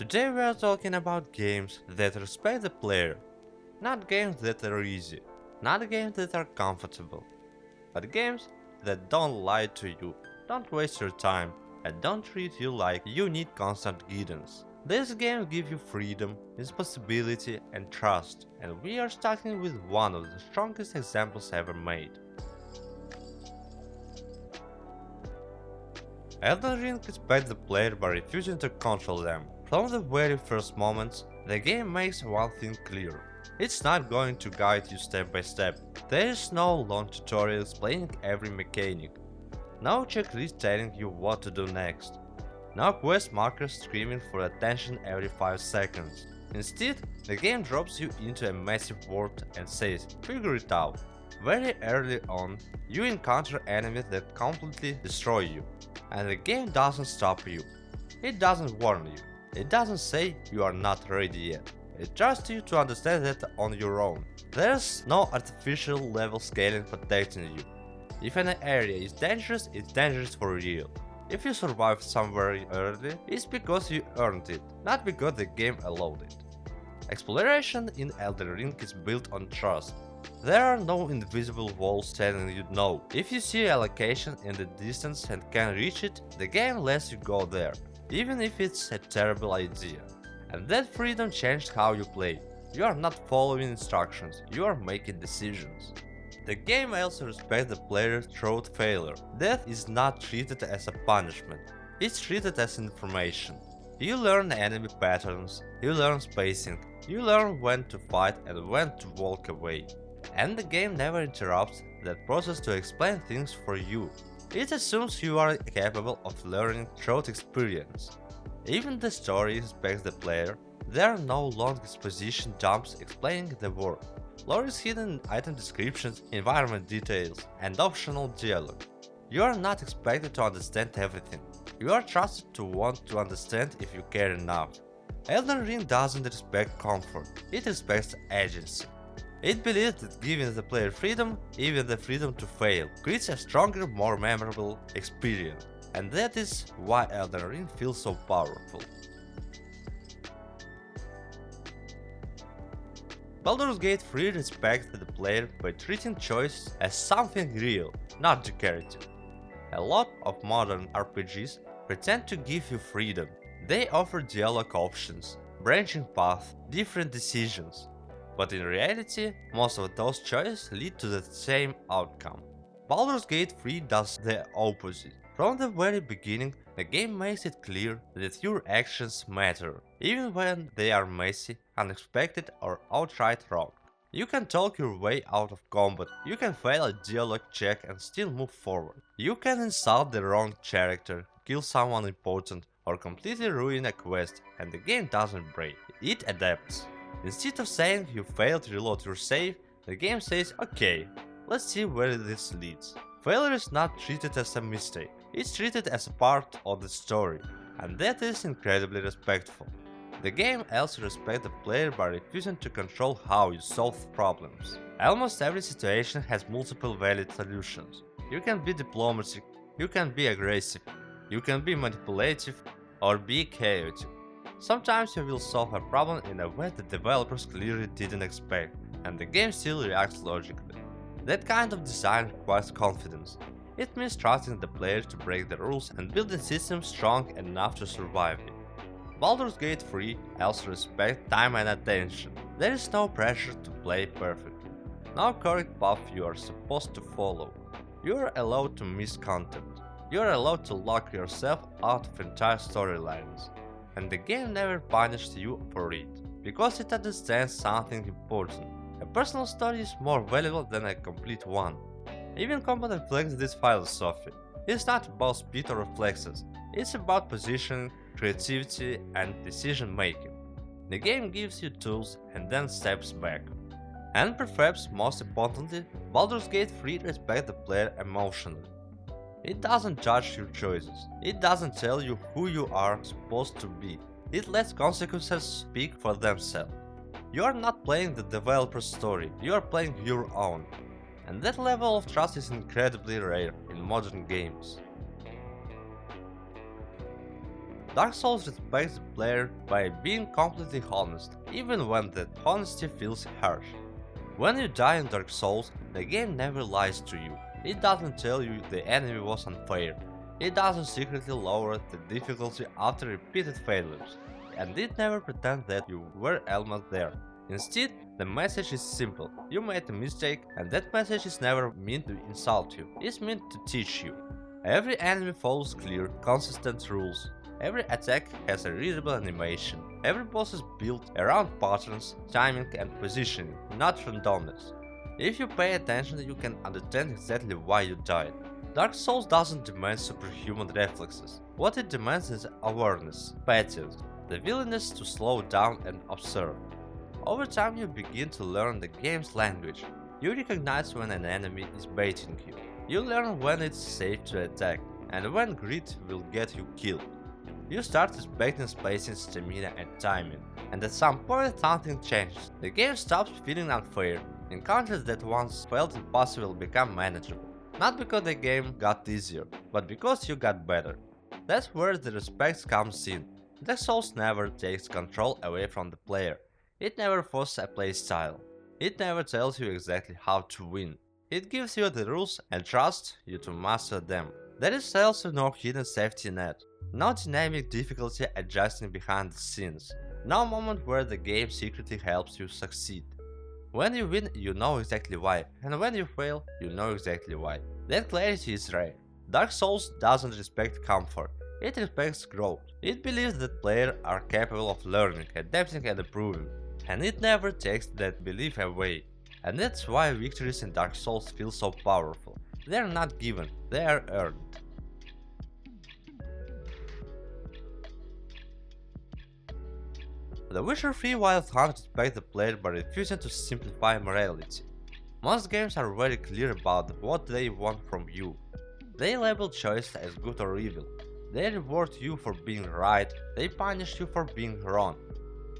Today we are talking about games that respect the player, not games that are easy, not games that are comfortable, but games that don't lie to you, don't waste your time, and don't treat you like you need constant guidance. These games give you freedom, responsibility, and trust, and we are starting with one of the strongest examples ever made. Elden Ring respects the player by refusing to control them. From the very first moments, the game makes one thing clear. It's not going to guide you step by step. There is no long tutorial explaining every mechanic. No checklist telling you what to do next. No quest markers screaming for attention every 5 seconds. Instead, the game drops you into a massive world and says, figure it out. Very early on, you encounter enemies that completely destroy you. And the game doesn't stop you. It doesn't warn you. It doesn't say you are not ready yet. It trusts you to understand that on your own. There's no artificial level scaling protecting you. If an area is dangerous, it's dangerous for real. If you survive somewhere early, it's because you earned it, not because the game allowed it. Exploration in Elden Ring is built on trust. There are no invisible walls telling you no. If you see a location in the distance and can reach it, the game lets you go there, even if it's a terrible idea. And that freedom changed how you play. You are not following instructions, you are making decisions. The game also respects the player through failure. Death is not treated as a punishment, it's treated as information. You learn enemy patterns, you learn spacing, you learn when to fight and when to walk away. And the game never interrupts that process to explain things for you. It assumes you are capable of learning through experience. Even the story respects the player. There are no long exposition dumps explaining the world. Lore is hidden in item descriptions, environment details, and optional dialogue. You are not expected to understand everything. You are trusted to want to understand if you care enough. Elden Ring doesn't respect comfort, it respects agency. It believes that giving the player freedom, even the freedom to fail, creates a stronger, more memorable experience. And that is why Elden Ring feels so powerful. Baldur's Gate 3 respects the player by treating choice as something real, not decorative. A lot of modern RPGs pretend to give you freedom. They offer dialogue options, branching paths, different decisions. But in reality, most of those choices lead to the same outcome. Baldur's Gate 3 does the opposite. From the very beginning, the game makes it clear that your actions matter, even when they are messy, unexpected or outright wrong. You can talk your way out of combat, you can fail a dialogue check and still move forward. You can insult the wrong character, kill someone important, or completely ruin a quest, and the game doesn't break, it adapts. Instead of saying you failed to reload your save, the game says okay, let's see where this leads. Failure is not treated as a mistake, it's treated as a part of the story, and that is incredibly respectful. The game also respects the player by refusing to control how you solve problems. Almost every situation has multiple valid solutions. You can be diplomatic, you can be aggressive, you can be manipulative, or be chaotic. Sometimes you will solve a problem in a way the developers clearly didn't expect, and the game still reacts logically. That kind of design requires confidence. It means trusting the player to break the rules and building systems strong enough to survive it. Baldur's Gate 3 also respects time and attention. There is no pressure to play perfectly, no correct path you are supposed to follow. You are allowed to miss content. You are allowed to lock yourself out of entire storylines. And the game never punished you for it, because it understands something important. A personal story is more valuable than a complete one. Even combat reflects this philosophy. It's not about speed or reflexes, it's about positioning, creativity, and decision making. The game gives you tools and then steps back. And perhaps most importantly, Baldur's Gate 3 respects the player emotionally. It doesn't judge your choices, it doesn't tell you who you are supposed to be, it lets consequences speak for themselves. You are not playing the developer's story, you are playing your own. And that level of trust is incredibly rare in modern games. Dark Souls respects the player by being completely honest, even when that honesty feels harsh. When you die in Dark Souls, the game never lies to you. It doesn't tell you the enemy was unfair. It doesn't secretly lower the difficulty after repeated failures. And it never pretends that you were almost there. Instead, the message is simple. You made a mistake, and that message is never meant to insult you. It's meant to teach you. Every enemy follows clear, consistent rules. Every attack has a readable animation. Every boss is built around patterns, timing and positioning, not randomness. If you pay attention, you can understand exactly why you died. Dark Souls doesn't demand superhuman reflexes. What it demands is awareness, patience, the willingness to slow down and observe. Over time you begin to learn the game's language. You recognize when an enemy is baiting you. You learn when it's safe to attack, and when greed will get you killed. You start respecting spacing, stamina and timing, and at some point something changes. The game stops feeling unfair. Encounters that once felt impossible become manageable. Not because the game got easier, but because you got better. That's where the respect comes in. Dark Souls never takes control away from the player. It never forces a playstyle. It never tells you exactly how to win. It gives you the rules and trusts you to master them. There is also no hidden safety net. No dynamic difficulty adjusting behind the scenes. No moment where the game secretly helps you succeed. When you win, you know exactly why, and when you fail, you know exactly why. That clarity is rare. Dark Souls doesn't respect comfort, it respects growth. It believes that players are capable of learning, adapting and improving, and it never takes that belief away. And that's why victories in Dark Souls feel so powerful. They are not given, they are earned. The Witcher 3 Wild Hunt respects the player by refusing to simplify morality. Most games are very clear about what they want from you. They label choices as good or evil. They reward you for being right, they punish you for being wrong.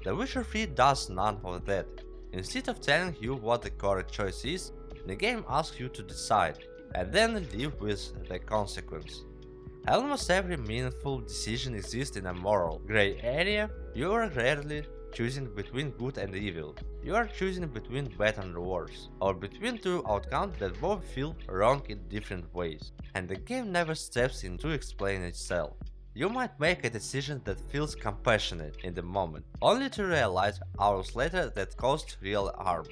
The Witcher 3 does none of that. Instead of telling you what the correct choice is, the game asks you to decide, and then live with the consequence. Almost every meaningful decision exists in a moral gray area. You are rarely choosing between good and evil. You are choosing between bad and worse, or between two outcomes that both feel wrong in different ways. And the game never steps in to explain itself. You might make a decision that feels compassionate in the moment, only to realize hours later that caused real harm.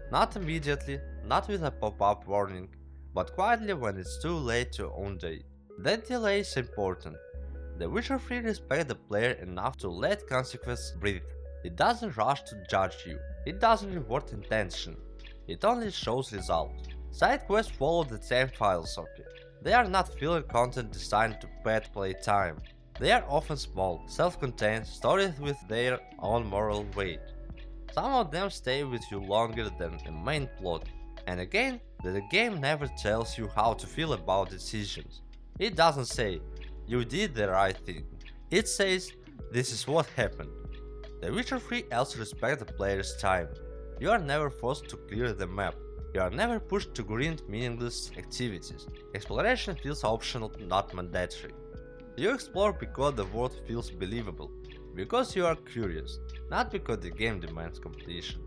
Not immediately, not with a pop-up warning, but quietly when it's too late to undo it. That delay is important. The Witcher 3 respects the player enough to let consequences breathe. It doesn't rush to judge you. It doesn't reward intention. It only shows results. Side quests follow the same philosophy. They are not filler content designed to pad playtime. They are often small, self-contained stories with their own moral weight. Some of them stay with you longer than the main plot. And again, the game never tells you how to feel about decisions. It doesn't say, you did the right thing. It says, this is what happened. The Witcher 3 also respects the player's time. You are never forced to clear the map. You are never pushed to grind meaningless activities. Exploration feels optional, not mandatory. You explore because the world feels believable, because you are curious, not because the game demands completion.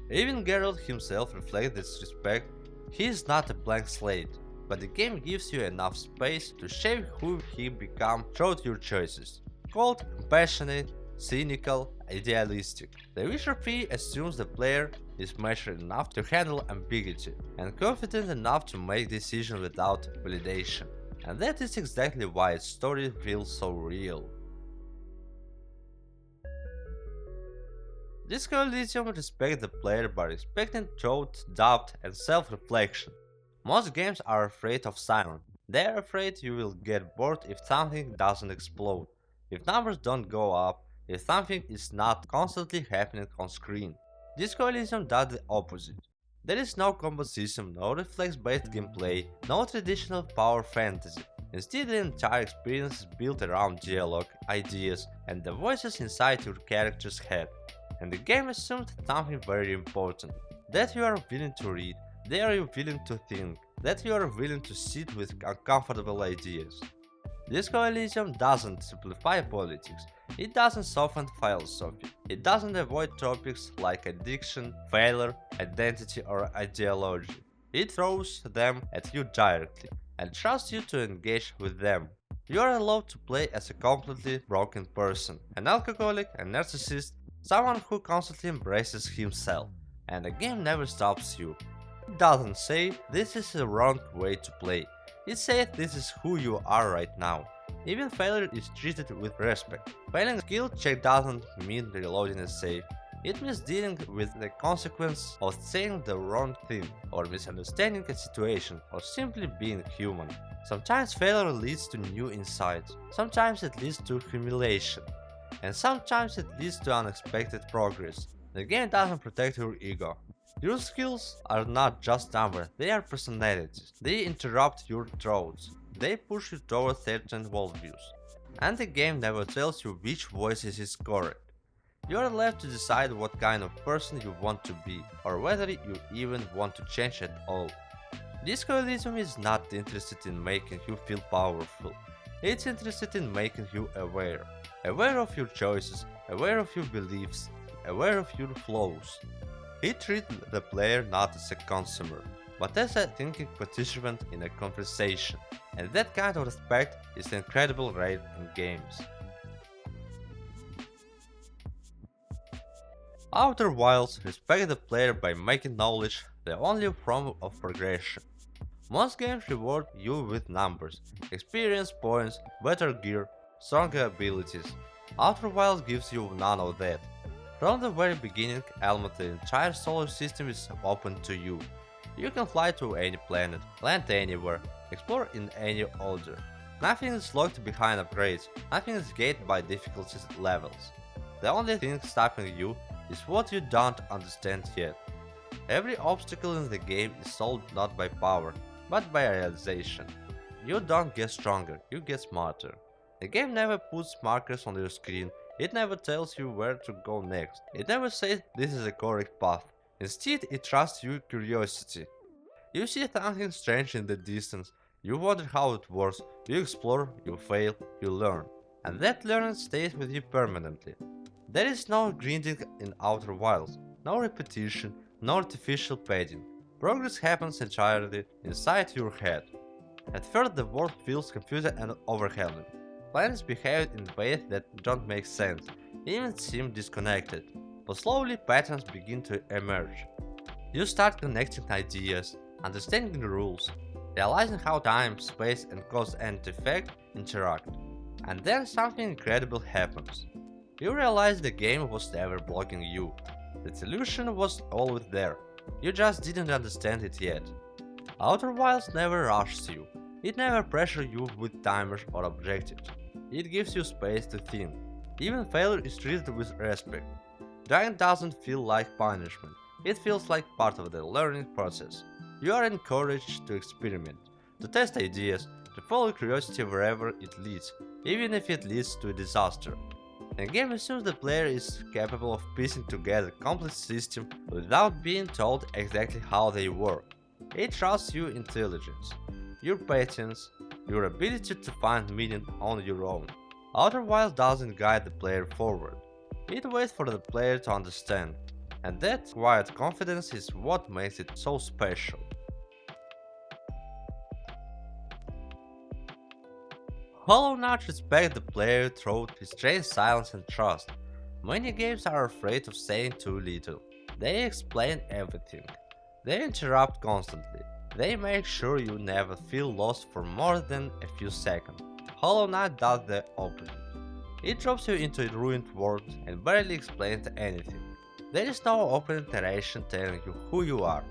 Even Geralt himself reflects this respect. He is not a blank slate, but the game gives you enough space to shape who he becomes through your choices. Cold, compassionate, cynical, idealistic. The Witcher 3 assumes the player is mature enough to handle ambiguity and confident enough to make decisions without validation. And that is exactly why its story feels so real. Disco Elysium respects the player by respecting thought, doubt and self-reflection. Most games are afraid of silence. They are afraid you will get bored if something doesn't explode, if numbers don't go up, if something is not constantly happening on screen. Disco Elysium does the opposite. There is no combo system, no reflex-based gameplay, no traditional power fantasy. Instead, the entire experience is built around dialogue, ideas, and the voices inside your character's head. And the game assumes something very important, that you are willing to read, that you are willing to think, that you are willing to sit with uncomfortable ideas. Disco Elysium doesn't simplify politics, it doesn't soften philosophy, it doesn't avoid topics like addiction, failure, identity or ideology. It throws them at you directly and trusts you to engage with them. You are allowed to play as a completely broken person, an alcoholic, a narcissist, someone who constantly embraces himself, and the game never stops you. It doesn't say this is the wrong way to play. It says this is who you are right now. Even failure is treated with respect. Failing a skill check doesn't mean reloading a save. It means dealing with the consequence of saying the wrong thing, or misunderstanding a situation, or simply being human. Sometimes failure leads to new insights, sometimes it leads to humiliation, and sometimes it leads to unexpected progress. The game doesn't protect your ego. Your skills are not just numbers, they are personalities. They interrupt your thoughts. They push you towards certain worldviews. And the game never tells you which voices is correct. You are left to decide what kind of person you want to be, or whether you even want to change at all. Disco Elysium is not interested in making you feel powerful. It's interested in making you aware. Aware of your choices, aware of your beliefs, aware of your flaws. It treats the player not as a consumer, but as a thinking participant in a conversation, and that kind of respect is incredibly rare in games. Outer Wilds respect the player by making knowledge the only form of progression. Most games reward you with numbers, experience points, better gear, stronger abilities. Outer Wilds gives you none of that. From the very beginning, almost the entire solar system is open to you. You can fly to any planet, land anywhere, explore in any order. Nothing is locked behind upgrades, nothing is gated by difficulty levels. The only thing stopping you is what you don't understand yet. Every obstacle in the game is solved not by power, but by realization. You don't get stronger, you get smarter. The game never puts markers on your screen. It never tells you where to go next. It never says this is the correct path. Instead, it trusts your curiosity. You see something strange in the distance, you wonder how it works, you explore, you fail, you learn. And that learning stays with you permanently. There is no grinding in Outer Wilds, no repetition, no artificial padding. Progress happens entirely inside your head. At first the world feels confusing and overwhelming. Planets behave in ways that don't make sense, even seem disconnected, but slowly patterns begin to emerge. You start connecting ideas, understanding the rules, realizing how time, space and cause and effect interact. And then something incredible happens. You realize the game was never blocking you. The solution was always there. You just didn't understand it yet. Outer Wilds never rushes you. It never pressures you with timers or objectives. It gives you space to think. Even failure is treated with respect. Dying doesn't feel like punishment. It feels like part of the learning process. You are encouraged to experiment, to test ideas, to follow curiosity wherever it leads, even if it leads to a disaster. The game assumes the player is capable of piecing together a complex system without being told exactly how they work. It trusts your intelligence, your patience, your ability to find meaning on your own. Outer Wilds doesn't guide the player forward. It waits for the player to understand, and that quiet confidence is what makes it so special. Hollow Knight respects the player through restrained silence and trust. Many games are afraid of saying too little. They explain everything. They interrupt constantly. They make sure you never feel lost for more than a few seconds. Hollow Knight does the opposite. It drops you into a ruined world and barely explains anything. There is no open narration telling you who you are,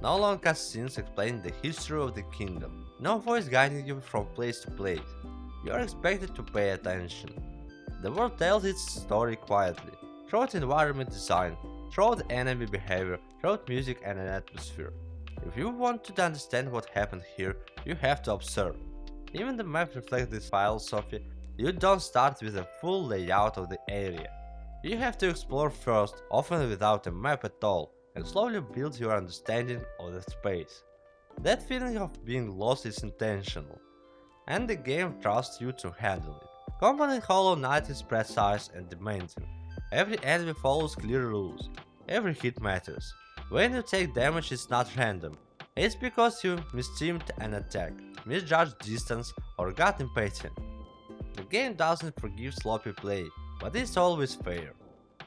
no long cutscenes explaining the history of the kingdom, no voice guiding you from place to place. You are expected to pay attention. The world tells its story quietly, through its environment design, through the enemy behavior, through music and an atmosphere. If you want to understand what happened here, you have to observe. Even the map reflects this philosophy. You don't start with a full layout of the area. You have to explore first, often without a map at all, and slowly build your understanding of the space. That feeling of being lost is intentional. and the game trusts you to handle it. Combat in Hollow Knight is precise and demanding. Every enemy follows clear rules. Every hit matters. When you take damage, it's not random. It's because you mistimed an attack, misjudged distance, or got impatient. The game doesn't forgive sloppy play, but it's always fair.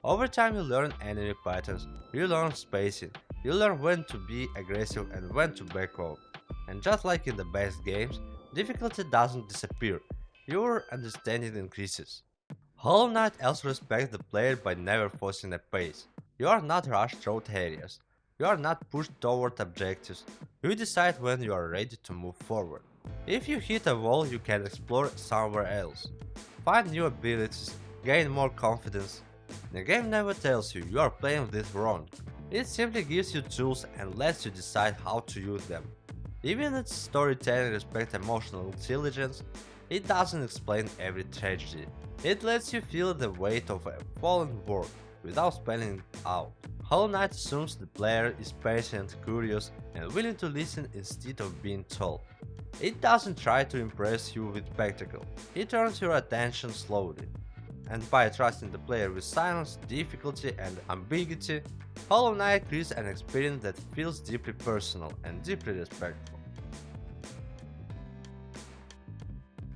Over time you learn enemy patterns, you learn spacing, you learn when to be aggressive and when to back off. And just like in the best games, difficulty doesn't disappear, your understanding increases. Hollow Knight also respects the player by never forcing a pace. You are not rushed through areas, you are not pushed toward objectives, you decide when you are ready to move forward. If you hit a wall, you can explore somewhere else, find new abilities, gain more confidence. The game never tells you you are playing this wrong, it simply gives you tools and lets you decide how to use them. Even its storytelling respects emotional intelligence, it doesn't explain every tragedy. It lets you feel the weight of a fallen world without spelling it out. Hollow Knight assumes the player is patient, curious, and willing to listen instead of being told. It doesn't try to impress you with spectacle, it turns your attention slowly. And by trusting the player with silence, difficulty, and ambiguity, Hollow Knight creates an experience that feels deeply personal and deeply respectful.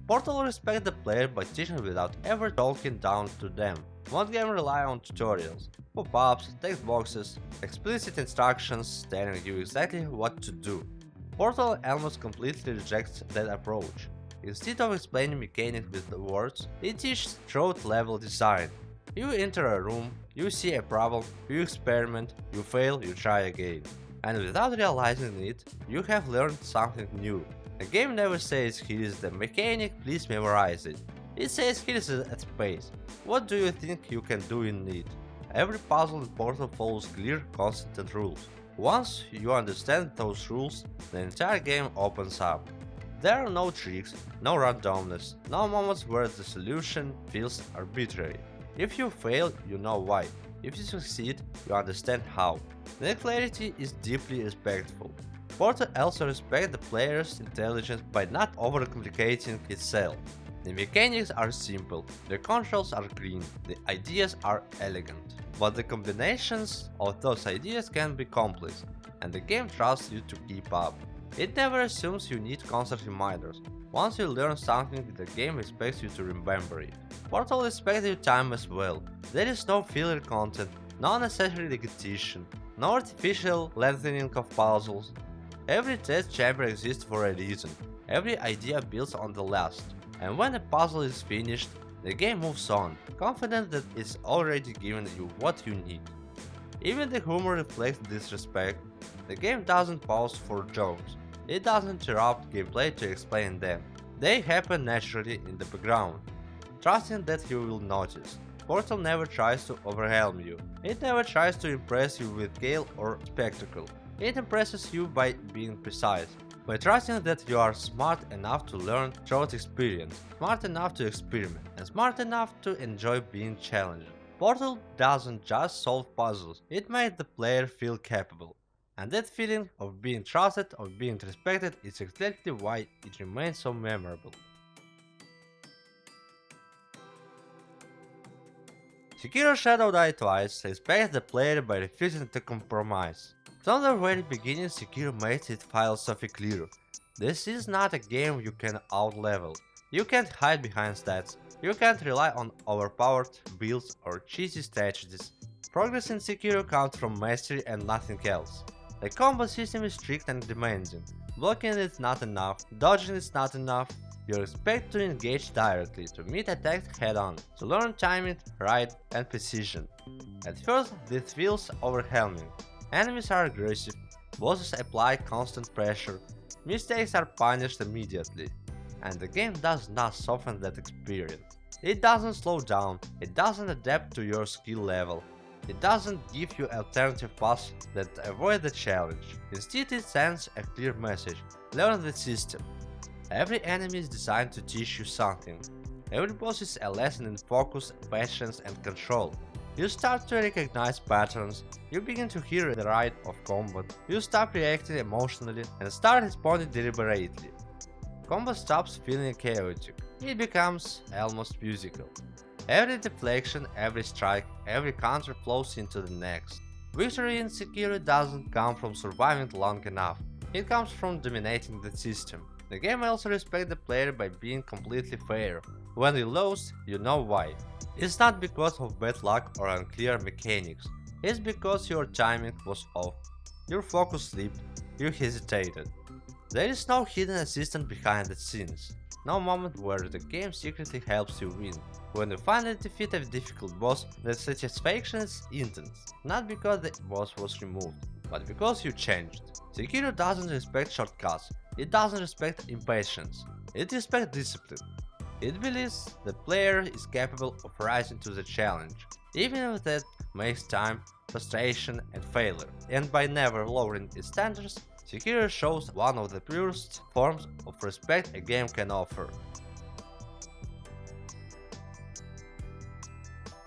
Portal respects the player by teaching without ever talking down to them. Most games rely on tutorials, pop-ups, text boxes, explicit instructions telling you exactly what to do. Portal almost completely rejects that approach. Instead of explaining mechanics with the words, it teaches throat-level design. You enter a room, you see a problem, you experiment, you fail, you try again. And without realizing it, you have learned something new. The game never says here is the mechanic, please memorize it. It says here is a space. What do you think you can do in it? Every puzzle in Portal follows clear, consistent rules. Once you understand those rules, the entire game opens up. There are no tricks, no randomness, no moments where the solution feels arbitrary. If you fail, you know why. If you succeed, you understand how. The clarity is deeply respectful. Portal also respects the player's intelligence by not overcomplicating itself. The mechanics are simple, the controls are clean, the ideas are elegant. But the combinations of those ideas can be complex, and the game trusts you to keep up. It never assumes you need constant reminders. Once you learn something, the game expects you to remember it. Portal respects your time as well. There is no filler content, no unnecessary repetition, no artificial lengthening of puzzles. Every test chamber exists for a reason. Every idea builds on the last. And when a puzzle is finished, the game moves on, confident that it's already given you what you need. Even the humor reflects this respect. The game doesn't pause for jokes. It doesn't interrupt gameplay to explain them. They happen naturally in the background, trusting that you will notice. Portal never tries to overwhelm you. It never tries to impress you with scale or spectacle. It impresses you by being precise, by trusting that you are smart enough to learn through experience, smart enough to experiment, and smart enough to enjoy being challenged. Portal doesn't just solve puzzles, it makes the player feel capable. And that feeling of being trusted, of being respected, is exactly why it remains so memorable. Sekiro Shadow Die Twice respects the player by refusing to compromise. From the very beginning, Sekiro made its philosophy clear. This is not a game you can outlevel. You can't hide behind stats. You can't rely on overpowered builds or cheesy strategies. Progress in Sekiro comes from mastery and nothing else. The combo system is strict and demanding. Blocking is not enough, dodging is not enough. You expect to engage directly, to meet attacks head-on, to learn timing, ride, and precision. At first, this feels overwhelming. Enemies are aggressive, bosses apply constant pressure, mistakes are punished immediately, and the game does not soften that experience. It doesn't slow down, it doesn't adapt to your skill level, it doesn't give you alternative paths that avoid the challenge. Instead, it sends a clear message: learn the system. Every enemy is designed to teach you something. Every boss is a lesson in focus, patience, and control. You start to recognize patterns, you begin to hear the rhythm of combat, you stop reacting emotionally and start responding deliberately. combat stops feeling chaotic. It becomes almost musical. Every deflection, every strike, every counter flows into the next. Victory in Sekiro doesn't come from surviving long enough. It comes from dominating the system. The game also respects the player by being completely fair. When you lose, you know why. It's not because of bad luck or unclear mechanics. It's because your timing was off. Your focus slipped. You hesitated. There is no hidden assistant behind the scenes. No moment where the game secretly helps you win. When you finally defeat a difficult boss, the satisfaction is intense. Not because the boss was removed, but because you changed. Sekiro doesn't respect shortcuts. It doesn't respect impatience. It respects discipline. It believes the player is capable of rising to the challenge, even if that makes time, frustration, and failure. And by never lowering its standards, Sekiro shows one of the purest forms of respect a game can offer.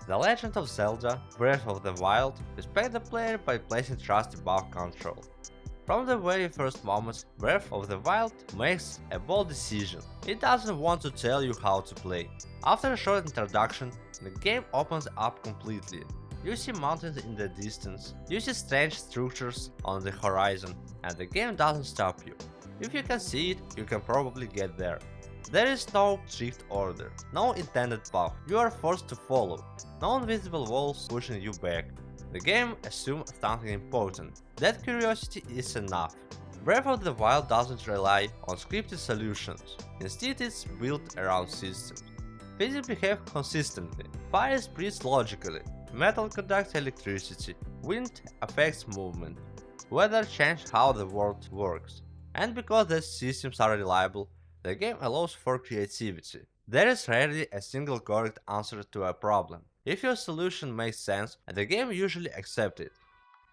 The Legend of Zelda Breath of the Wild respects the player by placing trust above control. From the very first moments, Breath of the Wild makes a bold decision. It doesn't want to tell you how to play. After a short introduction, the game opens up completely. You see mountains in the distance, you see strange structures on the horizon, and the game doesn't stop you. If you can see it, you can probably get there. There is no strict order, no intended path you are forced to follow, no invisible walls pushing you back. The game assumes something important. That curiosity is enough. Breath of the Wild doesn't rely on scripted solutions. Instead, it's built around systems. Physics behave consistently. Fire spreads logically. Metal conducts electricity. Wind affects movement. Weather changes how the world works. And because these systems are reliable, the game allows for creativity. There is rarely a single correct answer to a problem. If your solution makes sense, the game usually accepts it.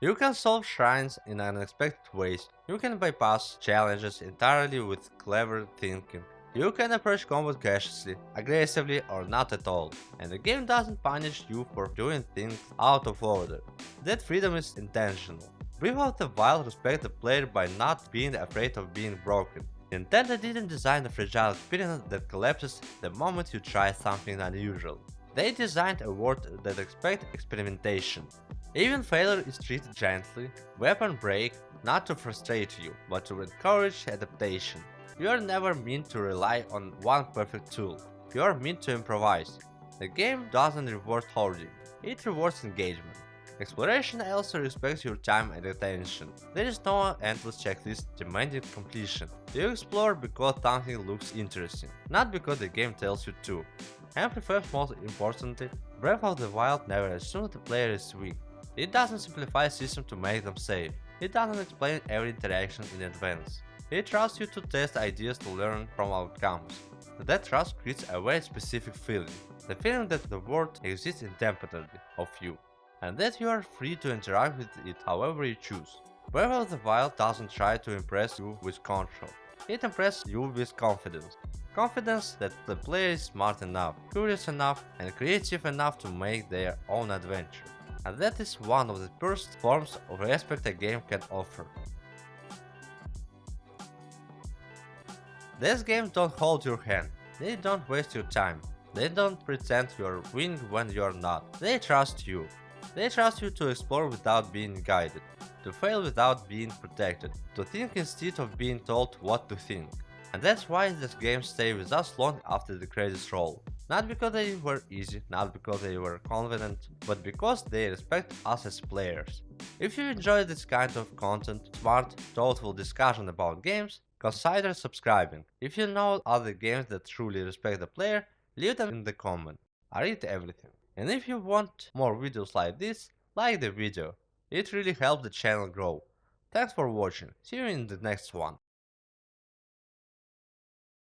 You can solve shrines in unexpected ways, you can bypass challenges entirely with clever thinking, you can approach combat cautiously, aggressively or not at all, and the game doesn't punish you for doing things out of order. That freedom is intentional. Breath of the Wild respects the player by not being afraid of being broken. Nintendo didn't design a fragile experience that collapses the moment you try something unusual. They designed a world that expects experimentation. Even failure is treated gently, weapons break, not to frustrate you, but to encourage adaptation. You are never meant to rely on one perfect tool, you are meant to improvise. The game doesn't reward hoarding, it rewards engagement. Exploration also respects your time and attention. There is no endless checklist demanding completion. You explore because something looks interesting, not because the game tells you to. And perhaps most importantly, Breath of the Wild never assumes the player is weak. It doesn't simplify systems to make them safe. It doesn't explain every interaction in advance. It trusts you to test ideas to learn from outcomes. That trust creates a very specific feeling. The feeling that the world exists independently of you, and that you are free to interact with it however you choose. Breath of the Wild doesn't try to impress you with control. It impresses you with confidence. Confidence that the player is smart enough, curious enough, and creative enough to make their own adventure. And that is one of the purest forms of respect a game can offer. These games don't hold your hand, they don't waste your time, they don't pretend you're winning when you're not, they trust you. They trust you to explore without being guided, to fail without being protected, to think instead of being told what to think. And that's why these games stay with us long after the credits roll. Not because they were easy, not because they were convenient, but because they respect us as players. If you enjoy this kind of content, smart, thoughtful discussion about games, consider subscribing. If you know other games that truly respect the player, leave them in the comment. I read everything. And if you want more videos like this, like the video. It really helps the channel grow. Thanks for watching. See you in the next one.